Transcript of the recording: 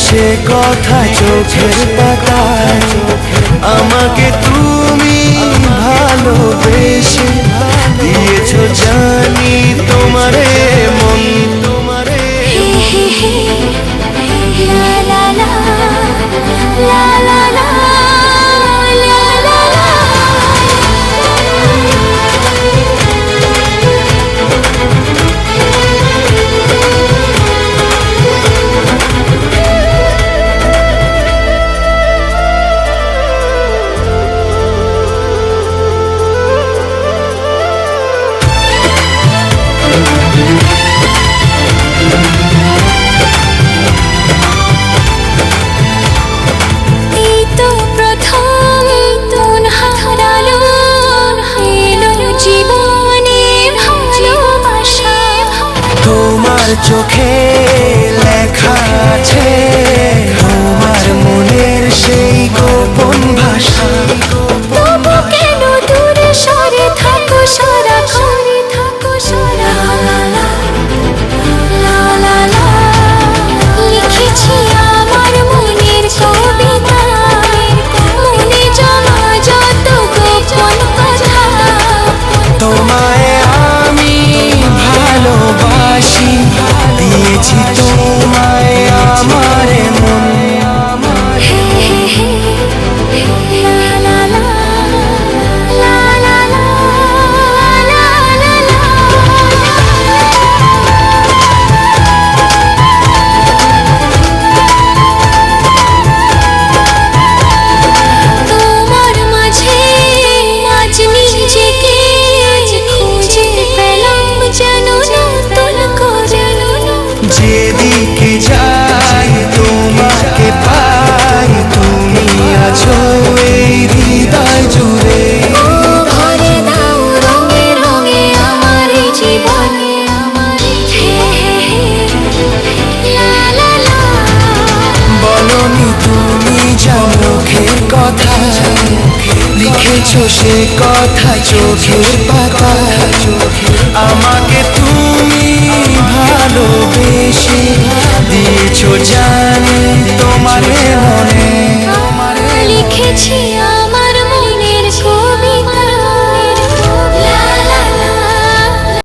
সে কথা চোখের পাতায়, আমাকে তুমি ভালোবেসে দিয়েছো জানি তোমারে মন। তোমারে লা লা লা লা লা লা লা লা লা। তোমার চোখে লেখা আছে তোমার মনের সেই গোপন ভাষা। তবু কেন দূরে সরে থাকো সারাক্ষণ, থাকো সারা। লা লা লা লা লা লিখেছি আমার মনের কবিতা, মনে জমা যত গোপন কথা। তোমায় আমি ভালোবাসি, দিয়েছি তোমায় আমার মন। লা লা লা লা লা লা লা লা লা। তোমার মাঝে আজ নিজেকে খুঁজে পেলাম যেন নতুন করে। যেদিকে যাই তোমাকে পাই, তুমি আছো এই হৃদয় জুড়ে। ভরে দাও রঙে রঙে আমার জীবন। লা লা লা বলনি তুমি মুখের কথা, লিখেছো সে কথা চোখের পাতায়, আমাকে তুমি ভালোবেসে